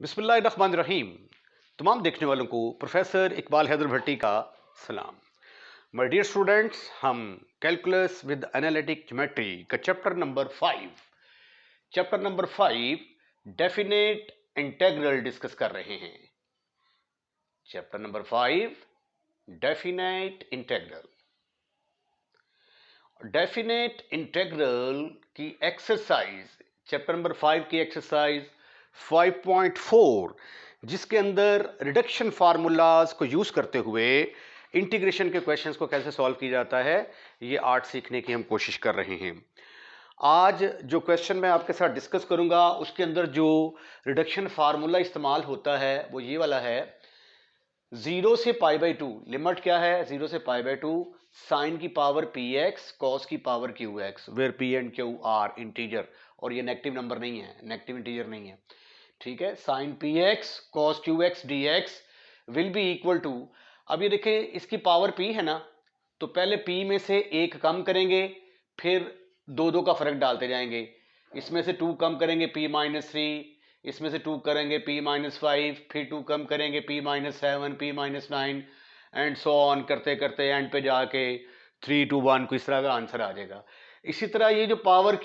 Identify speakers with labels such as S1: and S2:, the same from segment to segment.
S1: बिस्मिल्लाहिर्रहमानिर्रहीम। तमाम देखने वालों को प्रोफेसर इकबाल हैदर भट्टी का सलाम। माय डियर स्टूडेंट्स, हम कैलकुलस विद एनालिटिक ज्योमेट्री का chapter number 5 definite integral discuss कर रहे हैं। Chapter number 5 definite integral. Definite integral की एक्सरसाइज, चैप्टर नंबर 5 की एक्सरसाइज 5.4, जिसके अंदर रिडक्शन फार्मूलाज को यूज करते हुए इंटीग्रेशन के क्वेश्चंस को कैसे सॉल्व किया जाता है, ये आर्ट सीखने की हम कोशिश कर रहे हैं। आज जो क्वेश्चन मैं आपके साथ डिस्कस करूंगा उसके अंदर जो रिडक्शन फार्मूला इस्तेमाल होता है वो ये वाला है। 0 से π/2 लिमिट क्या है? 0 से π/2 साइन की पावर px कॉस की power qx, where p and q are integer, और ये नेगेटिव नंबर नहीं है, नेगेटिव इंटीजर नहीं है, ठीक है। Sine px cos qx dx will be equal to, अब ये देखें इसकी पावर p है ना, तो पहले p में से एक कम करेंगे, फिर दो दो का फर्क डालते जाएंगे। इसमें से 2 कम करेंगे p-3, इसमें से 2 करेंगे p-5, फिर 2 कम करेंगे p-7, p-9 and so on करते करते एंड पे जाके 3 2 1 को इस तरह का आंसर आ जाएगा। इसी तरह ये जो पावर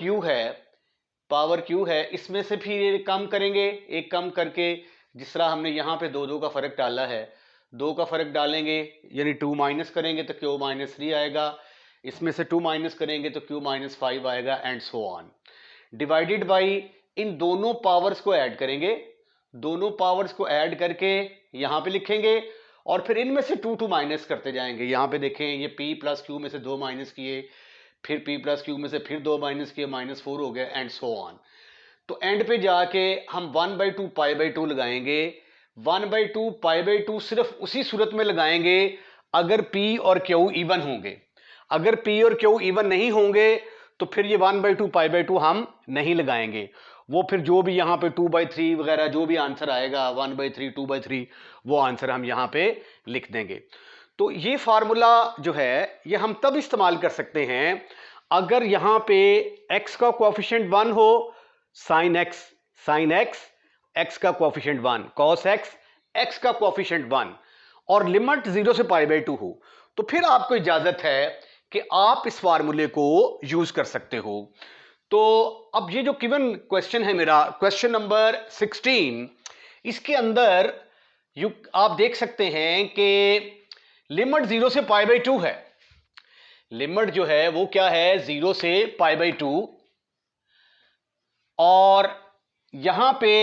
S1: q है इसमें से फिर ये कम करेंगे, एक कम करके, जिस तरह हमने यहाँ पे दो दो का फर्क डाला है, 2 का फर्क डालेंगे यानी 2 माइनस करेंगे तो q-3 आएगा, इसमें से 2 माइनस करेंगे तो q-5 आएगा and so on. Divided by इन दोनों पावर्स को ऐड करेंगे, दोनों पावर्स को ऐड करके यहां पे लिखेंगे और फिर इनमें से 2 माइनस करते जाएंगे। यहां पे देखें ये p प्लस क्यू में से 2 माइनस किए, फिर p प्लस क्यू में से फिर 2 माइनस किए, -4 हो गया एंड सो ऑन। तो एंड पे जाके हम 1/2 π/2 लगाएंगे। 1/2 π/2 सिर्फ उसी सूरत में लगाएंगे अगर p और q इवन होंगे। अगर p और q इवन नहीं होंगे तो फिर ये 1/2 π/2 हम नहीं लगाएंगे। वो फिर जो भी यहां पे 2/3 वगैरह जो भी आंसर आएगा 1/3 2/3 वो आंसर हम यहां पे लिख देंगे। तो ये फार्मूला जो है ये हम तब इस्तेमाल कर सकते हैं अगर यहां पे x का कोएफिशिएंट 1 हो, साइन x, x का कोएफिशिएंट 1, कॉस x का कोएफिशिएंट 1 और लिमिट 0 से π/2 हो, तो फिर आपको इजाजत है कि आप इस फार्मूले को यूज कर सकते हो। तो अब ये जो गिवन क्वेश्चन है मेरा, क्वेश्चन नंबर 16, इसके अंदर आप देख सकते हैं कि लिमिट 0 से π/2 है। लिमिट जो है वो क्या है? 0 से π/2, और यहां पे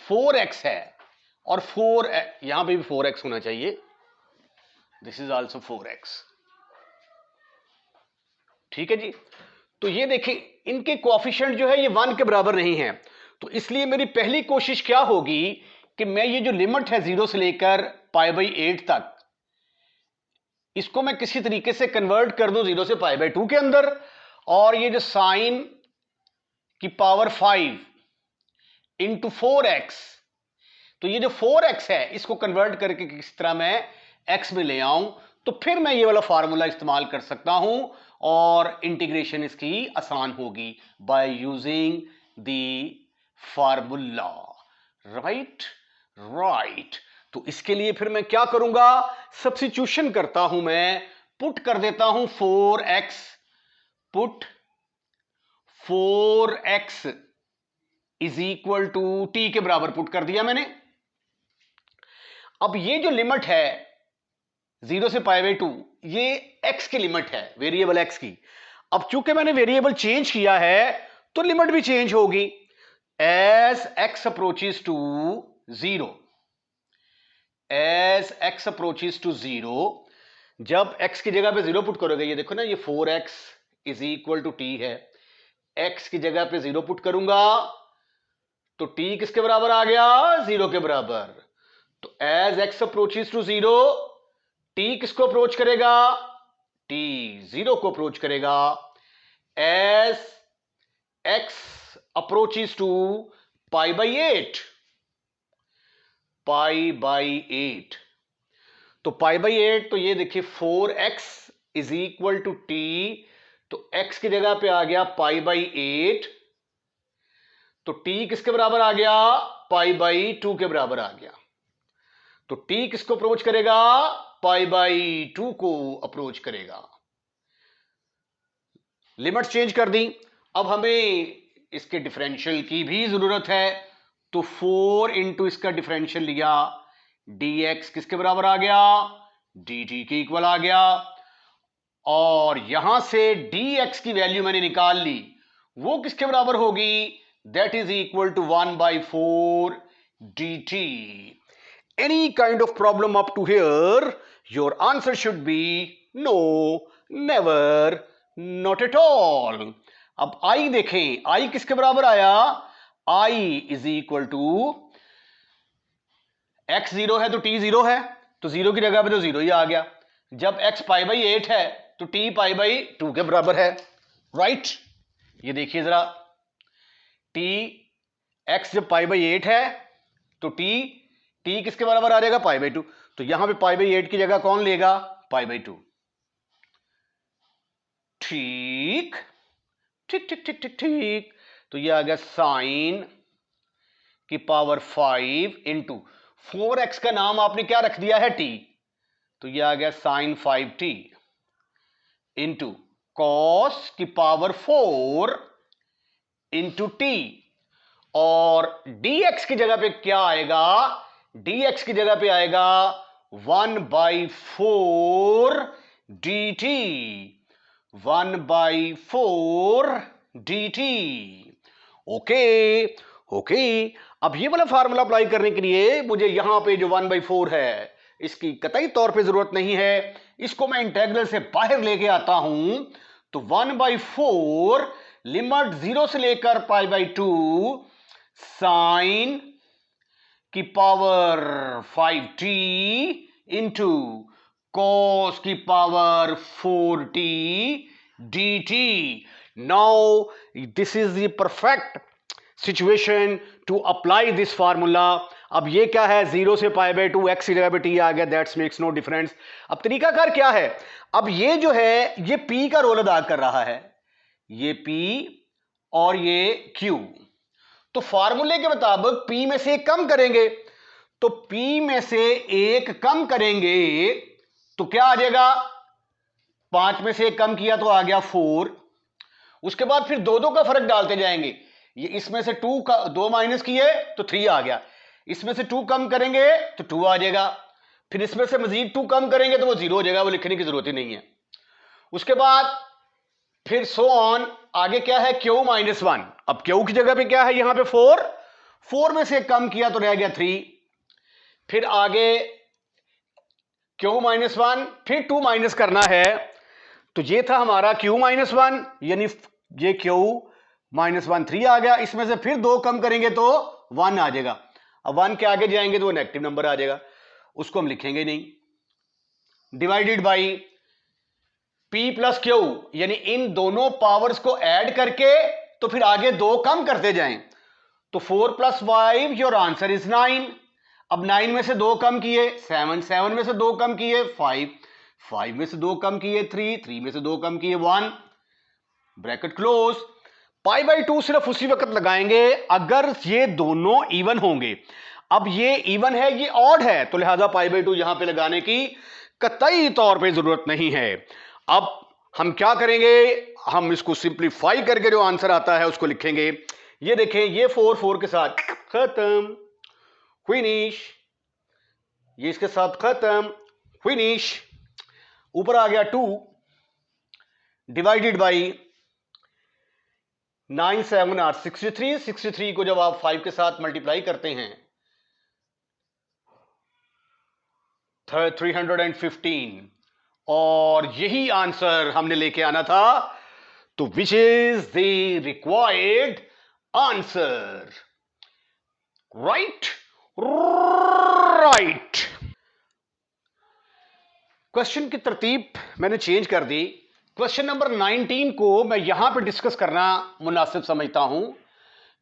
S1: 4x है और 4 यहां पे भी 4x होना चाहिए, दिस इज आल्सो 4x, ठीक है जी। तो ये देखिए इनके कोएफिशिएंट जो है ये 1 के बराबर नहीं है, तो इसलिए मेरी पहली कोशिश क्या होगी कि मैं ये जो लिमिट है 0 से लेकर π/8 तक, इसको मैं किसी तरीके से कन्वर्ट कर दूं 0 से π/2 के अंदर, और ये जो साइन की पावर 5 इंटू 4x, तो ये जो 4x है इसको कन्वर्ट करके किस तरह मैं x में ले आऊं, तो फिर मैं ये वाला फार्मूला इस्तेमाल कर सकता हूं और इंटीग्रेशन इसकी आसान होगी by using the formula. Right. तो इसके लिए फिर मैं क्या करूंगा? सब्स्टिट्यूशन करता हूं, मैं पुट कर देता हूं 4x, put 4x is equal to t के बराबर पुट कर दिया मैंने। अब ये जो लिमिट है 0 से π/2, ये x की लिमिट है, वेरिएबल x की। अब चूंकि मैंने वेरिएबल चेंज किया है तो लिमिट भी चेंज होगी। As x approaches to 0, as x approaches to 0, जब x की जगह पे 0 पुट करोगे, ये देखो ना, ये 4x is equal to t है, x की जगह पे 0 पुट करूंगा तो t किसके बराबर आ गया? 0 के बराबर। तो as x approaches to 0, t किसको अप्रोच करेगा? t 0 को अप्रोच करेगा। एज x अप्रोचेस टू π/8, π/8, तो π/8, तो ये देखिए 4x is equal to t, तो x की जगह पे आ गया π/8, तो t किसके बराबर आ गया? पाई बाई 2 के बराबर आ गया। तो t किसको अप्रोच करेगा? पाई बाई 2 को अप्रोच करेगा। लिमिट्स चेंज कर दी। अब हमें इसके डिफरेंशियल की भी जरूरत है, तो 4 इंटू इसका डिफरेंशियल लिया, dx किसके बराबर आ गया? dt के इक्वल आ गया। और यहां से dx की वैल्यू मैंने निकाल ली, वो किसके बराबर होगी? That is equal to 1/4 dt। Any kind of problem up to here, your answer should be no, never, not at all. अब i देखें, i किसके बराबर आया? i is equal to x 0 है तो t 0 है, तो 0 की जगह पे तो 0 ही आ गया। जब x पाई बाई 8 है तो t पाई बाई 2 के बराबर है, राइट? ये देखिए जरा, t x जब पाई बाई 8 है तो t किसके बराबर आ जाएगा? पाई बाई 2। तो यहां पे पाई बाई 8 की जगह कौन लेगा? पाई बाई 2। ठीक ठीक ठीक ठीक ठीक ठीक। तो ये आ गया साइन की पावर 5 इंटू 4x का नाम आपने क्या रख दिया है? t। तो ये आ गया साइन 5t इंटू कॉस की पावर 4 इंटू टी। और dx की जगह पे क्या आएगा? dx की जगह पे आएगा 1/4 dt। 1/4 dt। Okay okay. अब ये वाला फार्मूला अप्लाई करने के लिए मुझे यहां पे जो 1/4 है इसकी कतई तौर पे जरूरत नहीं है, इसको मैं इंटेग्रल से बाहर लेके आता हूं। तो 1/4 लिमिट 0 से लेकर पाई बाई 2 साइन की पावर 5t इंटू कॉस की power 4t dt। Now this is the perfect situation to apply this formula. अब ये क्या है? 0 से पाई बाई 2, x की जगह पे t आ गया, दैट्स मेक्स नो डिफरेंस। अब तरीकाकार क्या है? अब ये जो है ये p का रोल अदा कर रहा है, ये p और ये q। तो फार्मूले के मुताबिक p में से एक कम करेंगे, तो p में से एक कम करेंगे तो क्या आ जाएगा? 5 में से एक कम किया तो आ गया 4। उसके बाद फिर दो का फर्क डालते जाएंगे। ये इसमें से 2 का 2 माइनस किए तो 3 आ गया, इसमें से 2 कम करेंगे तो 2 आ जाएगा, फिर इसमें से मजीद 2 कम करेंगे तो वो 0 हो जाएगा, वो लिखने की जरूरत ही नहीं है। उसके बाद फिर सो ऑन, आगे क्या है? q minus 1। अब q की जगह पे क्या है? यहां पे 4 में से कम किया तो रह गया 3। फिर आगे q माइनस 1, फिर 2 माइनस करना है, तो ये था हमारा q माइनस 1, यानी ये q माइनस 1 3 आ गया। इसमें से फिर 2 कम करेंगे तो 1 आ जाएगा। अब 1 के आगे जाएंगे तो वो नेगेटिव नंबर आ जाएगा, उसको हम लिखेंगे नहीं। Divided by p plus q, यानी इन दोनों पावर्स को ऐड करके तो फिर आगे 2 कम करते जाएं। तो 4 प्लस 5, योर आंसर इज 9। अब 9 में से 2 कम किए 7, 7 में से 2 कम किए 5, 5 में से 2 कम किए 3, 3 में से 2 कम किए 1, ब्रैकेट क्लोज। पाई बाई 2 सिर्फ उसी वक्त लगाएंगे अगर ये दोनों इवन होंगे। अब ये इवन है, ये ऑड है, तो लिहाजा पाई बाई 2 यहां पे लगाने की कतई तौर पे जरूरत नहीं है। अब हम क्या करेंगे? हम इसको सिंप्लीफाई करके जो आंसर आता है उसको लिखेंगे। ये देखें, ये 4 के साथ खत्म, फिनिश। ये इसके साथ खत्म, फिनिश। ऊपर आ गया 2 डिवाइडेड बाई 9 7 8 63। 63 को जब आप 5 के साथ मल्टीप्लाई करते हैं 315, और यही आंसर हमने लेके आना था। तो which is the required answer? Right right. Question की तरतीब मैंने चेंज कर दी। क्वेश्चन नंबर 19 को मैं यहां पे डिस्कस करना मुनासिब समझता हूं,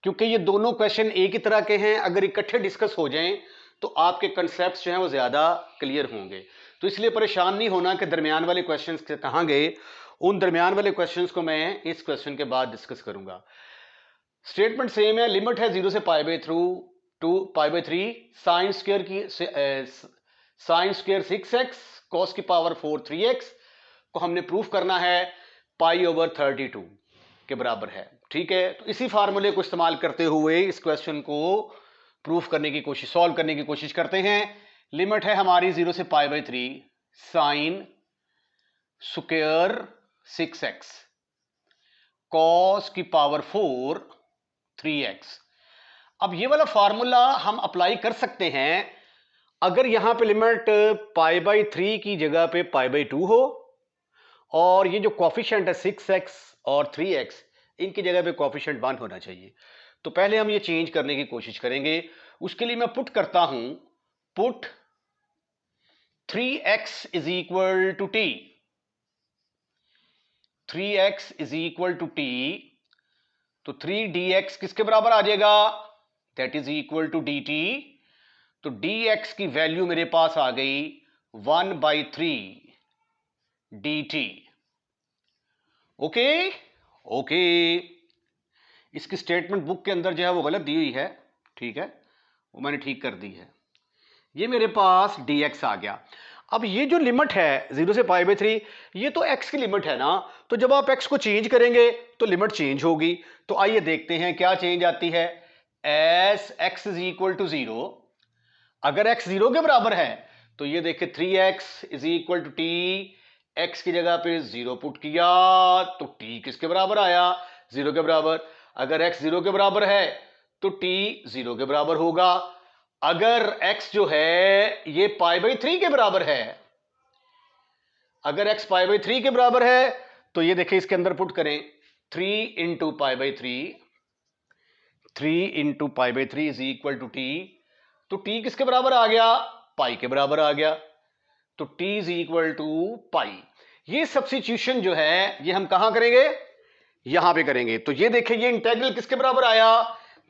S1: क्योंकि ये दोनों क्वेश्चन एक ही तरह के हैं। अगर इकट्ठे डिस्कस हो जाएं तो आपके कंसेप्ट्स जो हैं वो ज़्यादा क्लियर होंगे। तो इसलिए परेशान नहीं होना कि दरमियान वाले क्वेश्चंस कहाँ गए। उन दरमियान वाले क्वेश्चंस को मैं इस क्वेश्चन के बाद डिस्कस करूंगा। स्टेटमेंट सेम है, लिमिट है 0 से पाई बाई 2, 2 पाई/3 साइन स्क्वायर की साइन स्क्वायर 6x कॉस की पावर 4 3x को हमने प्रूफ करना है π/32 के बराबर है। ठीक है, तो इसी फार्मूले को इस्तेमाल करते हुए इस क्वेश्चन को प्रूफ करने की कोशिश, सॉल्व करने की कोशिश करते हैं। लिमिट है हमारी 0 से π/3 साइन स्क्वायर 6x कॉस की पावर 4 3x। अब ये वाला फार्मूला हम अप्लाई कर सकते हैं अगर यहां पे लिमिट π/3 की जगह पे π/2 हो और ये जो कोफिशिएंट है 6x और 3x इनकी जगह पे कोफिशिएंट 1 होना चाहिए। तो पहले हम ये चेंज करने की कोशिश करेंगे। उसके लिए मैं पुट करता हूं, put 3x is equal to t, 3x is equal to t, तो 3dx किसके बराबर आ जाएगा, that is equal to dt। तो dx की वैल्यू मेरे पास आ गई 1/3 dt। ओके ओके, इसकी स्टेटमेंट बुक के अंदर जो है वो गलत दी हुई है, ठीक है, वो मैंने ठीक कर दी है। ये मेरे पास dx आ गया। अब ये जो लिमिट है 0 से π/3 ये तो x की लिमिट है ना, तो जब आप x को चेंज करेंगे तो लिमिट चेंज होगी। तो आइए देखते हैं क्या चेंज आती है। As x is equal to 0, अगर x 0 के बराबर है तो ये देखिए 3x is equal to t, x की जगह पे 0 पुट किया तो t किसके बराबर आया, 0 के बराबर। अगर x 0 के बराबर है तो t 0 के बराबर होगा। अगर x जो है ये π/3 के बराबर है, अगर x π/3 के बराबर है तो ये देखिए इसके अंदर पुट करें 3 into π/3, 3 into π/3 is equal to t, तो t किसके बराबर आ गया, पाई के बराबर आ गया। तो t इज इक्वल टू पाई। ये सब्स्टिट्यूशन जो है ये हम कहां करेंगे, यहां पे करेंगे। तो ये देखिए ये इंटेग्रल किसके बराबर आया,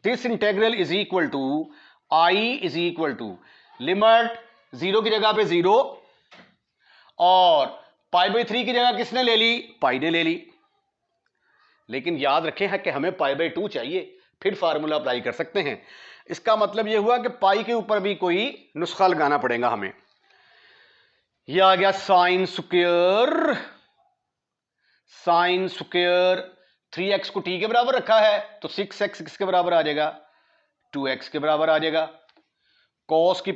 S1: this integral is equal to i is equal to limit 0 की जगह पे 0 और π/3 की जगह किसने ले ली, पाई ने ले ली। लेकिन याद रखें है कि हमें π/2 चाहिए, फिर फार्मूला अप्लाई कर सकते हैं। इसका मतलब यह हुआ कि पाई के ऊपर भी कोई नुस्खा लगाना पड़ेगा हमें। यह आ गया साइन स्क्वायर 3x को t के बराबर रखा है तो 6x किसके बराबर आ जाएगा, 2x के बराबर आ जाएगा। cos की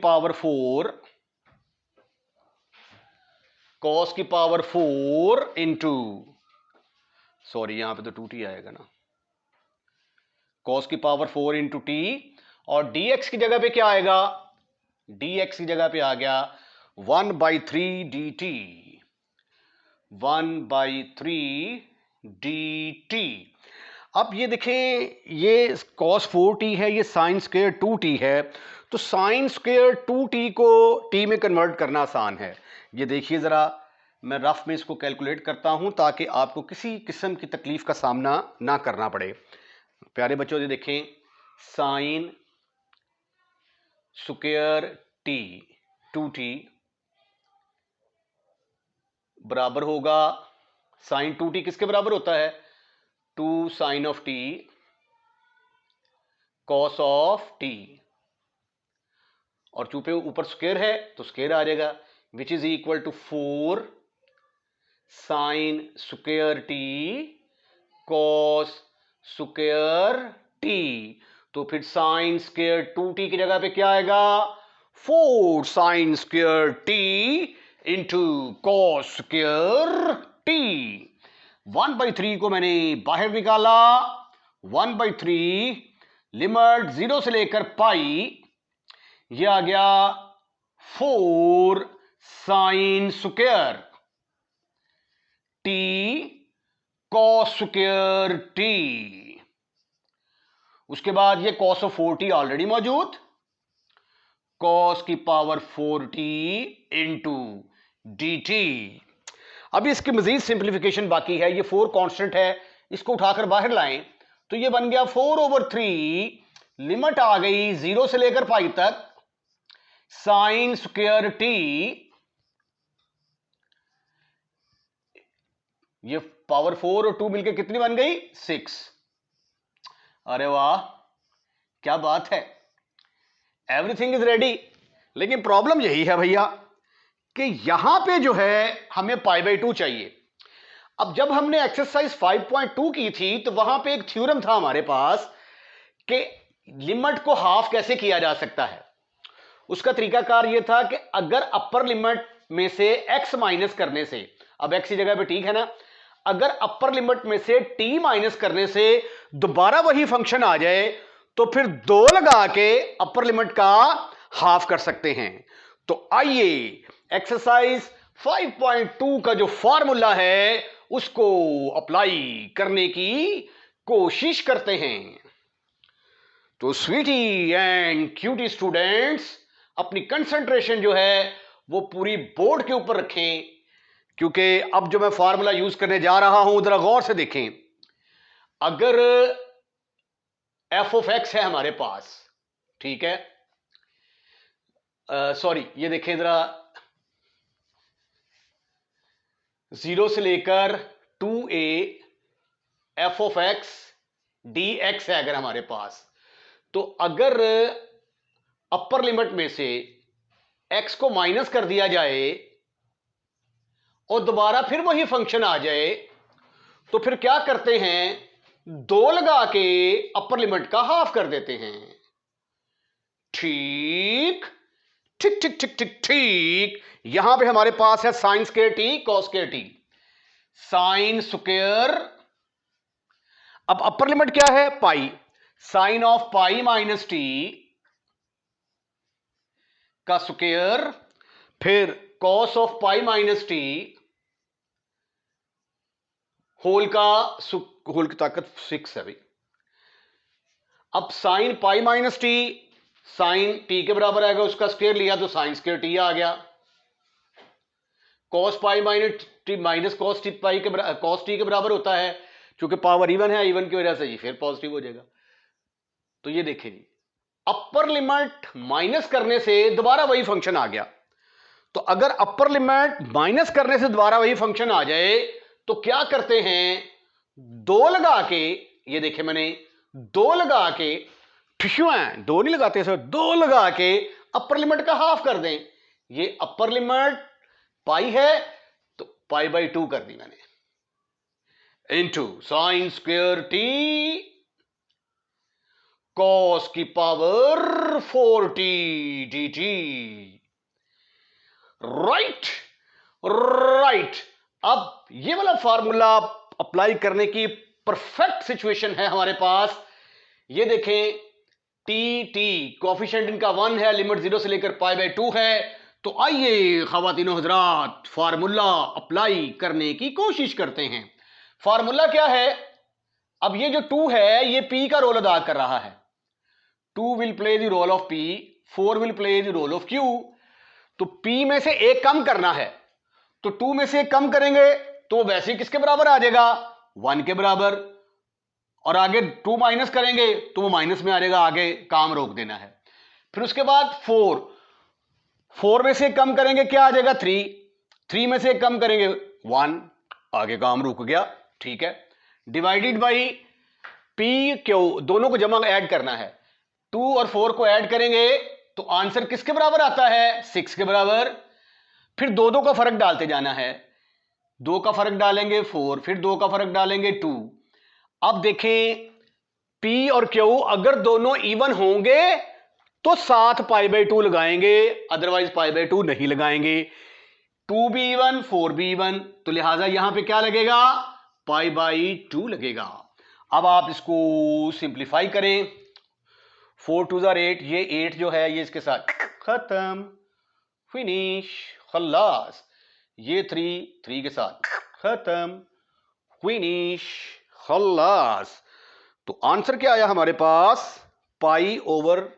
S1: पावर 4 इंटू, सॉरी यहां पे तो 2t आएगा ना, cos की पावर 4 इंटू t, और dx की जगह पे क्या आएगा, dx की जगह पे आ गया 1/3 dt, 1/3 dt। अब ये देखें ये cos 4t है, ये साइन स्क्वायर 2t है, तो साइन स्क्वायर 2t को t में कन्वर्ट करना आसान है। ये देखिए जरा, मैं रफ में इसको कैलकुलेट करता हूं ताकि आपको किसी किस्म की तकलीफ का सामना ना करना पड़े। प्यारे बच्चों ये देखें, साइन स्क्वायर t 2t बराबर होगा, साइन 2t किसके बराबर होता है, 2 sine of t cos of t, और चूंकि ऊपर स्क्वायर है तो स्क्वायर आ जाएगा, which is equal to 4 sine square t cos square t। तो फिर साइन स्क्वायर 2t की जगह पे क्या आएगा, 4 sine square t into cos square t। 1/3 को मैंने बाहर निकाला, 1/3 लिमिट 0 से लेकर पाई, ये आ गया 4 sine square t cos square t। उसके बाद ये cos ऑफ 4t ऑलरेडी मौजूद, cos की पावर 4t इंटू dt। अब इसकी मजीद सिंप्लीफिकेशन बाकी है। ये 4 कांस्टेंट है, इसको उठाकर बाहर लाएं तो ये बन गया 4/3, लिमिट आ गई 0 से लेकर पाई तक, साइन स्क्वायर t, ये पावर 4 और 2 मिलकर कितनी बन गई, 6। अरे वाह क्या बात है, एवरीथिंग इज रेडी। लेकिन प्रॉब्लम यही है भैया कि यहां पे जो है हमें π/2 चाहिए। अब जब हमने एक्सरसाइज 5.2 की थी तो वहां पे एक थ्योरम था हमारे पास कि लिमिट को हाफ कैसे किया जा सकता है। उसका तरीकाकार यह था कि अगर अपर लिमिट में से x माइनस करने से, अब x की जगह पे ठीक है ना, अगर अपर लिमिट में से t माइनस करने से दोबारा वही फंक्शन आ जाए तो फिर 2 लगा के अपर लिमिट का हाफ कर सकते हैं। तो आइए एक्सरसाइज 5.2 का जो फॉर्मूला है उसको अप्लाई करने की कोशिश करते हैं। तो स्वीटी एंड क्यूटी स्टूडेंट्स अपनी कंसंट्रेशन जो है वो पूरी बोर्ड के ऊपर रखें, क्योंकि अब जो मैं फॉर्मूला यूज करने जा रहा हूं जरा गौर से देखें। अगर f(x) है हमारे पास, ठीक है, सॉरी ये देखें जरा, 0 से लेकर 2a f(x) dx है अगर हमारे पास, तो अगर अपर लिमिट में से x को माइनस कर दिया जाए और दोबारा फिर वही फंक्शन आ जाए तो फिर क्या करते हैं, 2 लगा के अपर लिमिट का हाफ कर देते हैं। ठीक ठीक ठीक ठीक ठीक ठीक। यहां पे हमारे पास है sine square t cos square t, sine square, अब अपर लिमिट क्या है pi, sine of pi minus t का स्क्वायर, फिर cos of pi minus t whole की ताकत 6 है भाई। अब sine pi minus t, sine t के बराबर आएगा, उसका स्क्वायर लिया तो साइन स्क्वायर टी आ गया। Cos pi minus t minus cos t pi के कॉस टी के बराबर होता है, क्योंकि पावर इवन है, इवन की वजह से ये फिर पॉजिटिव हो जाएगा। तो ये देखिए जी, अपर लिमिट माइनस करने से दोबारा वही फंक्शन आ गया। तो अगर अपर लिमिट माइनस करने से दोबारा वही फंक्शन आ जाए तो क्या करते हैं, 2 लगा के, ये देखे मैंने 2 लगा के, 2 नहीं लगाते सर, 2 लगा के अपर लिमिट का हाफ कर दें। ये अपर लिमिट पाई है तो π/2 कर दी मैंने, into sine square t cos की power 4t dt। Right right. अब ये वाला फार्मूला अप्लाई करने की परफेक्ट सिचुएशन है हमारे पास। ये देखें, टी कोएफिशिएंट इनका 1 है, लिमिट 0 से लेकर π/2 है। तो आइए खवातीनो हजरात फार्मूला अप्लाई करने की कोशिश करते हैं। फार्मूला क्या है, अब ये जो 2 है ये p का रोल अदा कर रहा है। 2 will play the role of p, 4 will play the role of q। तो p में से एक कम करना है, तो 2 में से एक कम करेंगे तो वैसे ही किसके बराबर आ जाएगा, 1 के बराबर, और आगे 2 माइनस करेंगे तो वो माइनस में आ जाएगा, आगे काम रोक देना है। फिर उसके बाद 4 में से एक कम करेंगे क्या आ जाएगा, 3 में से एक कम करेंगे 1, आगे काम रुक गया। ठीक है, डिवाइडेड बाई पी क्यू, दोनों को जमा ऐड करना है, 2 और 4 को ऐड करेंगे तो आंसर किसके बराबर आता है, 6 के बराबर। फिर 2 का फर्क डालते जाना है, 2 का फर्क डालेंगे 4, फिर 2 का फर्क डालेंगे 2। अब देखें P और Q अगर दोनों इवन होंगे तो साथ π/2 लगाएंगे, अदरवाइज π/2 नहीं लगाएंगे। 2 भी इवन 4 भी इवन, तो लिहाजा यहां पे क्या लगेगा, π/2 लगेगा। अब आप इसको सिंप्लीफाई करें, 4 2 8, ये 8 जो है ये इसके साथ खत्म, फिनिश, खल्लास। ये 3 के साथ खत्म, फिनिश, खल्लास। तो आंसर क्या आया हमारे पास, π/12।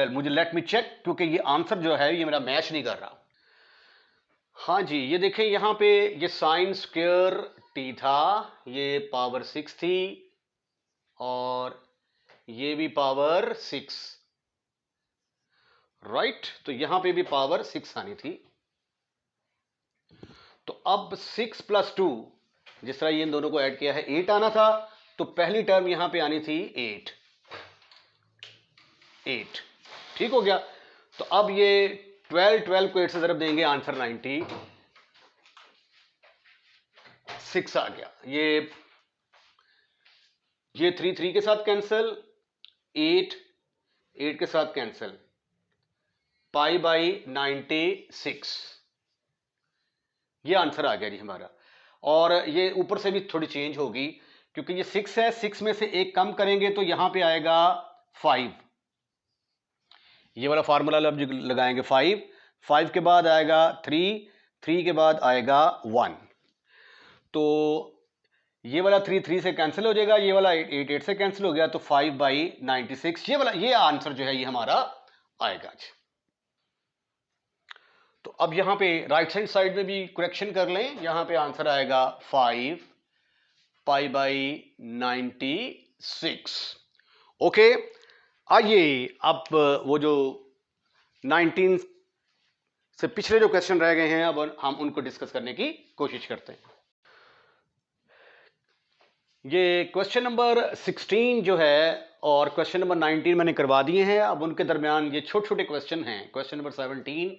S1: मुझे लेट मी चेक, क्योंकि ये आंसर जो है ये मेरा मैच नहीं कर रहा। हाँ जी, ये देखें यहां पे ये साइन स्क्वायर टी था, ये पावर 6 थी और ये भी पावर 6, राइट। तो यहां पे भी पावर 6 आनी थी। तो अब 6 + 2, जिस तरह ये इन दोनों को ऐड किया है 8 आना था, तो पहली टर्म यहां पे आनी थी 8 ठीक हो गया। तो अब ये 12 को 8 से ज़रब देंगे, आंसर 96 आ गया। ये 3 के साथ कैंसिल, 8 के साथ कैंसिल, पाई बाई 96, ये आंसर आ गया जी हमारा। और ये ऊपर से भी थोड़ी चेंज होगी क्योंकि ये 6 है, 6 में से एक कम करेंगे तो यहां पे आएगा 5, ये वाला फार्मूला अब लगाएंगे 5 के बाद आएगा 3 के बाद आएगा 1, तो ये वाला 3 से कैंसिल हो जाएगा, ये वाला 8 से कैंसिल हो गया, तो 5/96 ये आंसर जो है ये हमारा आएगा। तो अब यहां पे राइट हैंड साइड में भी करेक्शन कर लें, यहां पे आंसर आएगा 5/96। ओके, आइए अब वो जो 19 से पिछले जो क्वेश्चन रह गए हैं अब हम उनको डिस्कस करने की कोशिश करते हैं। ये क्वेश्चन नंबर 16 जो है और क्वेश्चन नंबर 19 मैंने करवा दिए हैं। अब उनके दरमियान ये छोटे छोटे क्वेश्चन हैं, क्वेश्चन नंबर 17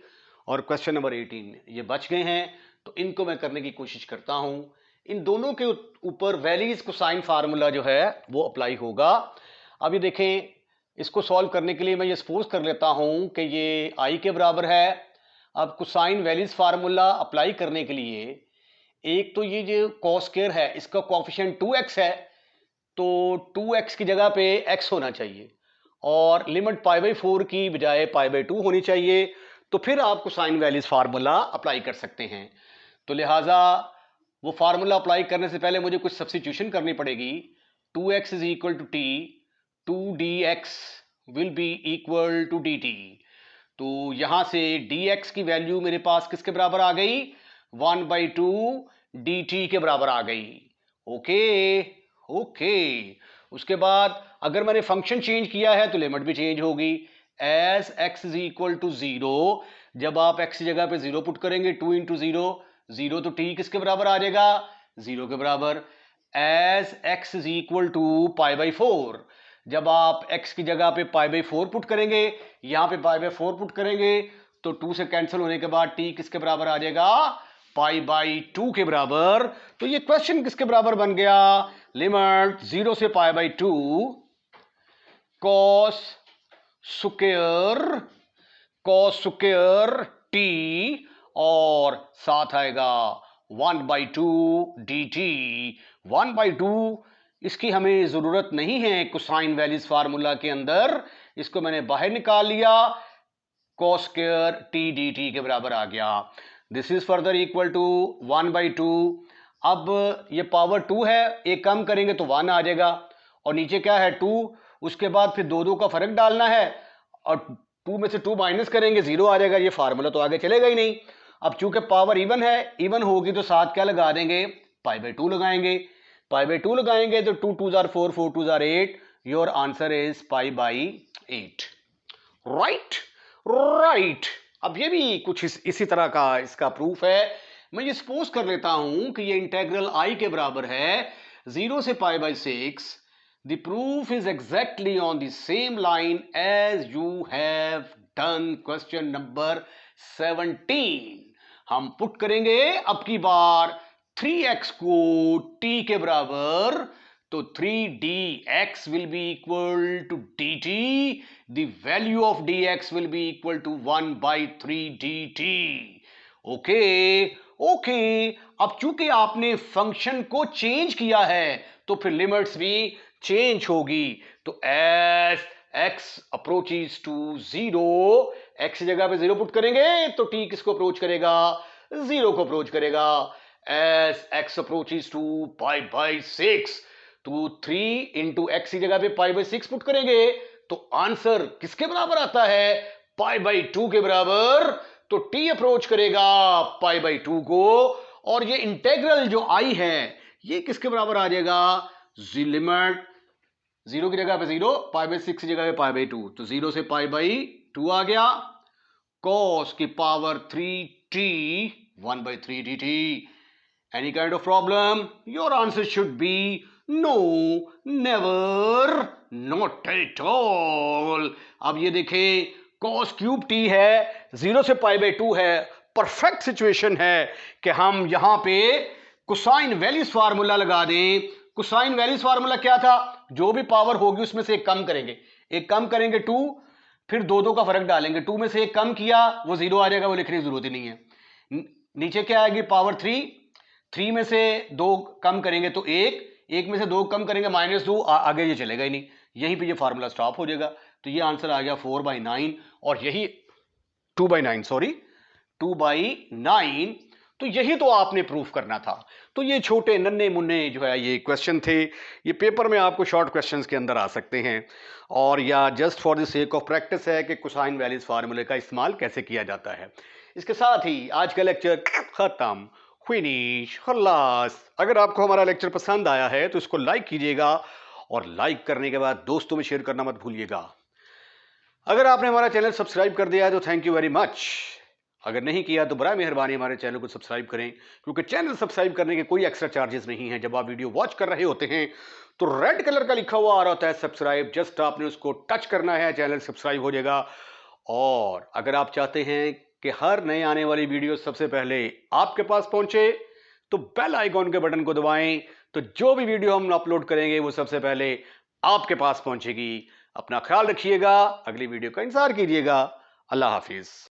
S1: और क्वेश्चन नंबर 18 ये बच गए हैं, तो इनको मैं करने की कोशिश करता हूं। इन दोनों के ऊपर वेलीज कोसाइन फार्मूला जो है वो अप्लाई होगा। अब ये देखें, इसको सॉल्व करने के लिए मैं ये सपोज कर लेता हूं कि ये आई के बराबर है। अब कोसाइन वेलीज फार्मूला अप्लाई करने के लिए एक तो ये जो कॉस स्क्वायर है इसका कोएफिशिएंट 2x है, तो 2x की जगह पे x होना चाहिए और लिमिट π/4 की बजाय π/2 होनी चाहिए, तो फिर आप कोसाइन वेलीज फार्मूला अप्लाई कर सकते हैं। तो लिहाजा वो फार्मूला अप्लाई करने से पहले मुझे कुछ सब्स्टिट्यूशन करनी पड़ेगी। 2x is equal to t, 2dx will be equal to dt। तो यहां से dx की वैल्यू मेरे पास किसके बराबर आ गई, 1/2 dt के बराबर आ गई। ओके, उसके बाद अगर मैंने फंक्शन चेंज किया है तो लिमिट भी चेंज होगी। As x is equal to 0, जब आप x की जगह पे 0 पुट करेंगे, 2 इंटू 0 तो t किसके बराबर आ जाएगा, 0 के बराबर। As x is equal to π/4, जब आप x की जगह पे π/4 पुट करेंगे, यहां पे π/4 पुट करेंगे, तो 2 से कैंसिल होने के बाद t किसके बराबर आ जाएगा, π/2 के बराबर। तो ये क्वेश्चन किसके बराबर बन गया, लिमिट 0 से π/2 cos स्क्वायर t और साथ आएगा 1/2 dt। 1/2 इसकी हमें जरूरत नहीं है कोसाइन वेलीज फार्मूला के अंदर, इसको मैंने बाहर निकाल लिया, cos स्क्वायर t dt के बराबर आ गया। This is further equal to 1/2। अब ये पावर 2 है, एक कम करेंगे तो 1 आ जाएगा और नीचे क्या है 2, उसके बाद फिर 2 का फर्क डालना है और 2 में से 2 माइनस करेंगे 0 आ जाएगा। ये फार्मूला तो आगे चलेगा ही नहीं। अब चूंकि पावर इवन है, इवन होगी तो साथ क्या लगा देंगे, π/2 लगाएंगे। π/2 लगाएंगे तो 2 2 4 4 2 8, योर आंसर इज π/8। राइट। अब ये भी कुछ इसी तरह का इसका प्रूफ है। मैं ये सपोज कर लेता हूं कि ये इंटेग्रल i के बराबर है 0 से π/6। The proof is exactly on the same line as you have done question number 17। हम पुट करेंगे अब की बार 3x को t के बराबर, तो 3dx will be equal to dt, the value of dx will be equal to 1/3 dt। Okay, अब चूंकि आपने फंक्शन को चेंज किया है तो फिर लिमिट्स भी चेंज होगी। तो as x approaches to 0, x की जगह पे 0 पुट करेंगे तो t किसको अप्रोच करेगा, 0 को अप्रोच करेगा। एज x approaches to π/6, तो 3 इंटू एक्स की जगह पे π/6 पुट करेंगे तो आंसर किसके बराबर आता है, π/2 के बराबर। तो t अप्रोच करेगा π/2 को और ये इंटेग्रल जो i है ये किसके बराबर आ जाएगा, लिमिट 0 की जगह पे 0, π/6 की जगह पे π/2, तो 0 से π/2 आ गया, cos की power 3t 1/3 dt। Any kind of problem? Your answer should be no, never, not at all. अब ये देखें, cos क्यूब टी है, 0 से पाई बाई 2 है, परफेक्ट सिचुएशन है कि हम यहां पे कोसाइन वैल्यूज फार्मूला लगा दें। कोसाइन वैल्यूज फार्मूला क्या था? जो भी पावर होगी उसमें से एक कम करेंगे, एक कम करेंगे 2, फिर दो दो का फर्क डालेंगे, 2 में से एक कम किया वो 0 आ जाएगा, वो लिखने की जरूरत ही नहीं है। नीचे क्या आएगी? पावर 3, 3 में से 2 कम करेंगे तो 1, 1 में से 2 कम करेंगे -2, आगे ये चलेगा ही नहीं, यहीं पे ये फार्मूला स्टॉप हो जाएगा। तो ये आंसर आ गया 4/9, और यही 2/9, सॉरी 2/9। तो यही तो आपने प्रूफ करना था। तो ये छोटे नन्हे मुन्ने जो है ये क्वेश्चन थे, ये पेपर में आपको शॉर्ट क्वेश्चंस के अंदर आ सकते हैं, और या just for the sake of practice है कि कोसाइन वैल्यूज फार्मूले का इस्तेमाल कैसे किया जाता है। इसके साथ ही आज का लेक्चर खत्म, फिनिश, खल्लास। अगर आपको हमारा लेक्चर पसंद आया है तो इसको लाइक कीजिएगा, और लाइक करने के बाद दोस्तों में शेयर करना मत भूलिएगा। अगर आपने हमारा चैनल सब्सक्राइब कर दिया है तो थैंक यू वेरी मच। अगर नहीं किया तो बड़ा मेहरबानी हमारे चैनल को सब्सक्राइब करें, क्योंकि चैनल सब्सक्राइब करने के कोई एक्स्ट्रा चार्जेस नहीं है। जब आप वीडियो वॉच कर रहे होते हैं तो रेड कलर का लिखा हुआ आ रहा होता है सब्सक्राइब, जस्ट आपने उसको टच करना है, चैनल सब्सक्राइब हो जाएगा। और अगर आप चाहते हैं कि हर नए आने वाली वीडियो सबसे पहले आपके पास पहुंचे तो बेल आइकॉन के बटन को दबाएं, तो जो भी वीडियो हम अपलोड करेंगे वो सबसे पहले आपके पास पहुंचेगी। अपना ख्याल रखिएगा, अगली वीडियो का इंतजार कीजिएगा। अल्लाह हाफिज।